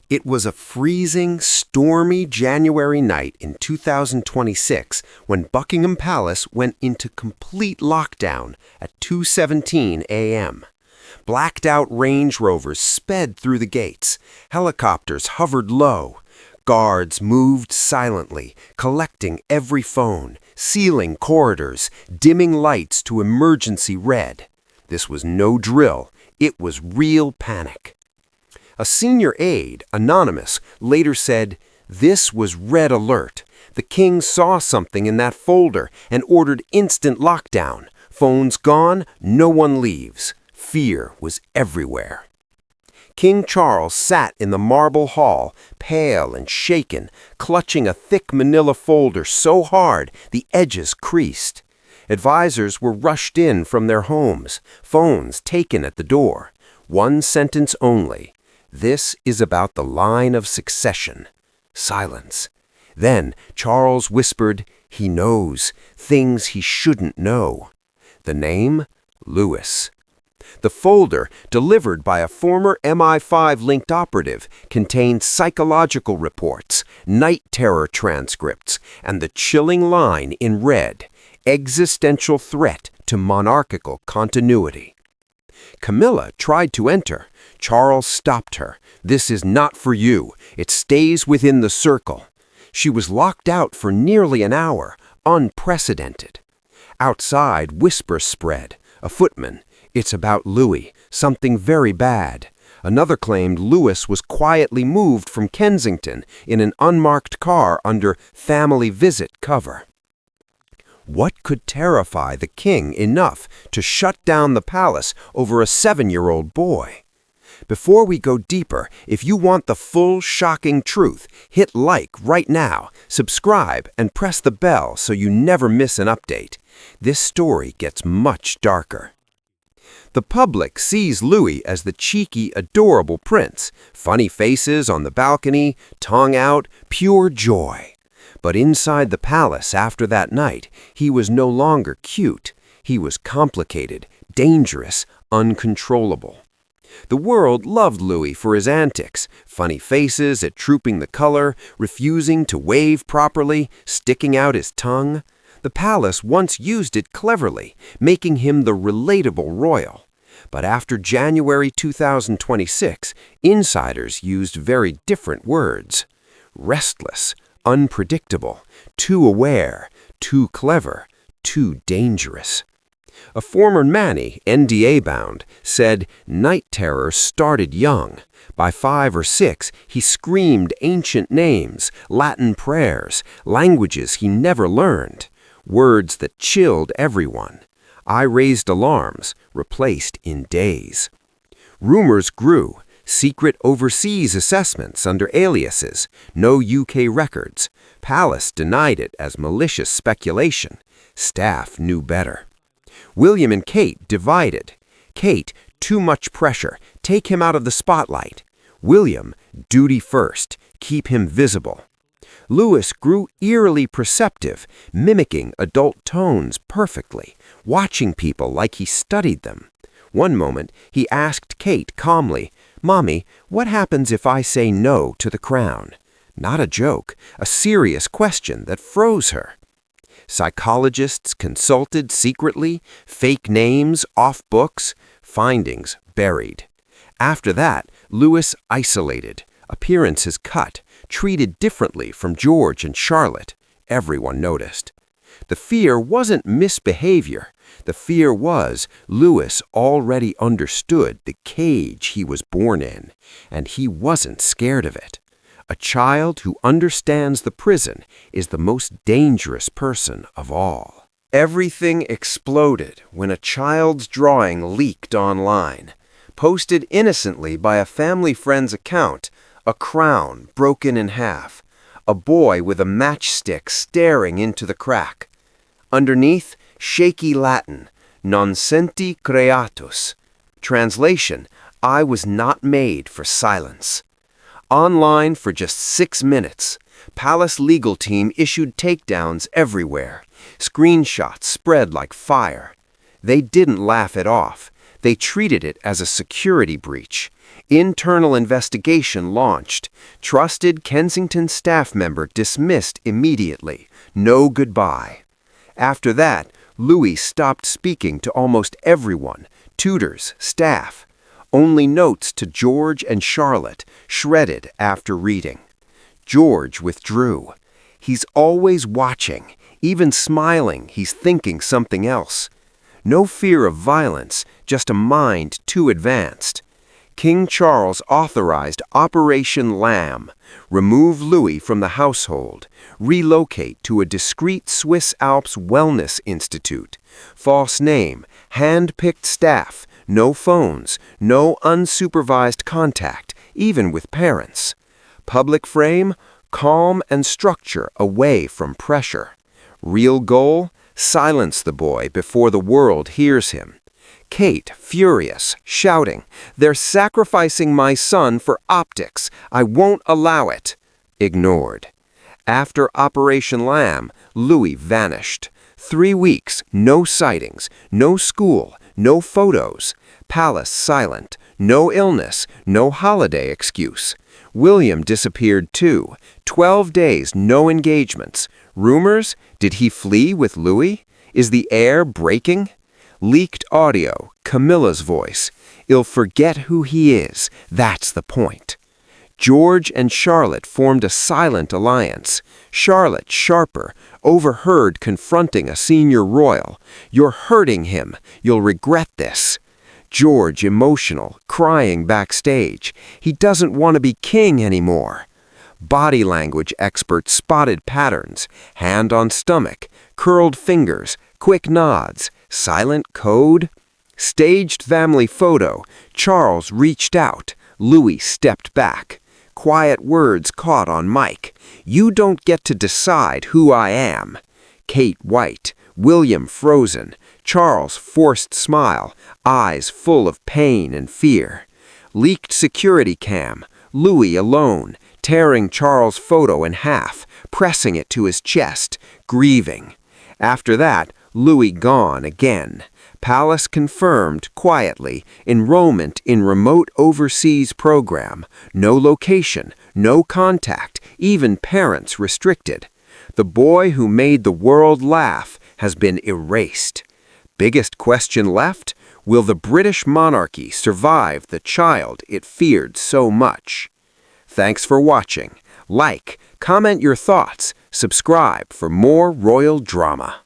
It was a freezing, stormy January night in 2026 when Buckingham Palace went into complete lockdown at 2:17 a.m. Blacked-out Range Rovers sped through the gates. Helicopters hovered low. Guards moved silently, collecting every phone, sealing corridors, dimming lights to emergency red. This was no drill. It was real panic. A senior aide, anonymous, later said, "This was red alert. The king saw something in that folder and ordered instant lockdown. Phones gone, no one leaves." Fear was everywhere. King Charles sat in the marble hall, pale and shaken, clutching a thick manila folder so hard the edges creased. Advisors were rushed in from their homes, phones taken at the door. One sentence only. "This is about the line of succession." Silence. Then Charles whispered, "He knows things he shouldn't know." The name? Louis. The folder, delivered by a former MI5-linked operative, contained psychological reports, night terror transcripts, and the chilling line in red, "Existential threat to monarchical continuity." Camilla tried to enter. Charles stopped her. "This is not for you. It stays within the circle." She was locked out for nearly an hour, unprecedented. Outside, whispers spread. A footman, "It's about Louis, something very bad." Another claimed Louis was quietly moved from Kensington in an unmarked car under family visit cover. What could terrify the king enough to shut down the palace over a 7-year-old boy? Before we go deeper, if you want the full, shocking truth, hit like right now, subscribe, and press the bell so you never miss an update. This story gets much darker. The public sees Louis as the cheeky, adorable prince, funny faces on the balcony, tongue out, pure joy. But inside the palace after that night, he was no longer cute. He was complicated, dangerous, uncontrollable. The world loved Louis for his antics, funny faces at trooping the color, refusing to wave properly, sticking out his tongue. The palace once used it cleverly, making him the relatable royal. But after January 2026, insiders used very different words. Restless, unpredictable, too aware, too clever, too dangerous. A former Manny, NDA-bound, said night terror started young. By 5 or 6, he screamed ancient names, Latin prayers, languages he never learned, words that chilled everyone. I raised alarms, replaced in days. Rumors grew, secret overseas assessments under aliases, no UK records. Palace denied it as malicious speculation. Staff knew better. William and Kate divided. Kate, too much pressure, take him out of the spotlight. William, duty first, keep him visible. Louis grew eerily perceptive, mimicking adult tones perfectly, watching people like he studied them. One moment, he asked Kate calmly, "Mommy, what happens if I say no to the crown?" Not a joke, a serious question that froze her. Psychologists consulted secretly, fake names, off books, findings buried. After that, Louis isolated, appearances cut, treated differently from George and Charlotte. Everyone noticed. The fear wasn't misbehavior. The fear was Louis already understood the cage he was born in, and he wasn't scared of it. A child who understands the prison is the most dangerous person of all. Everything exploded when a child's drawing leaked online. Posted innocently by a family friend's account, a crown broken in half, a boy with a matchstick staring into the crack. Underneath, shaky Latin, "Non senti creatus." Translation, "I was not made for silence." Online for just 6 minutes, Palace legal team issued takedowns everywhere. Screenshots spread like fire. They didn't laugh it off. They treated it as a security breach. Internal investigation launched. Trusted Kensington staff member dismissed immediately. No goodbye. After that, Louis stopped speaking to almost everyone, tutors, staff. Only notes to George and Charlotte, shredded after reading. George withdrew. He's always watching, even smiling he's thinking something else. No fear of violence, just a mind too advanced. King Charles authorized Operation Lamb, remove Louis from the household, relocate to a discreet Swiss Alps wellness institute, false name, hand-picked staff, no phones, no unsupervised contact, even with parents. Public frame, calm and structure away from pressure. Real goal, silence the boy before the world hears him. Kate, furious, shouting, "They're sacrificing my son for optics. I won't allow it." Ignored. After Operation Lamb, Louis vanished. 3 weeks, no sightings, no school, no photos. Palace silent, no illness, no holiday excuse. William disappeared too. 12 days, no engagements. Rumors? Did he flee with Louis? Is the air breaking? Leaked audio, Camilla's voice. "He'll forget who he is, that's the point." George and Charlotte formed a silent alliance. Charlotte, sharper, overheard confronting a senior royal. "You're hurting him. You'll regret this." George, emotional, crying backstage. He doesn't want to be king anymore. Body language experts spotted patterns. Hand on stomach, curled fingers, quick nods, silent code. Staged family photo. Charles reached out. Louis stepped back. Quiet words caught on mic. "You don't get to decide who I am." Kate white. William frozen. Charles forced smile, eyes full of pain and fear. Leaked security cam. Louis alone, tearing Charles' photo in half, pressing it to his chest, grieving. After that, Louis gone again. Palace confirmed, quietly, enrollment in remote overseas program. No location, no contact, even parents restricted. The boy who made the world laugh has been erased. Biggest question left? Will the British monarchy survive the child it feared so much? Thanks for watching. Like, comment your thoughts, subscribe for more royal drama.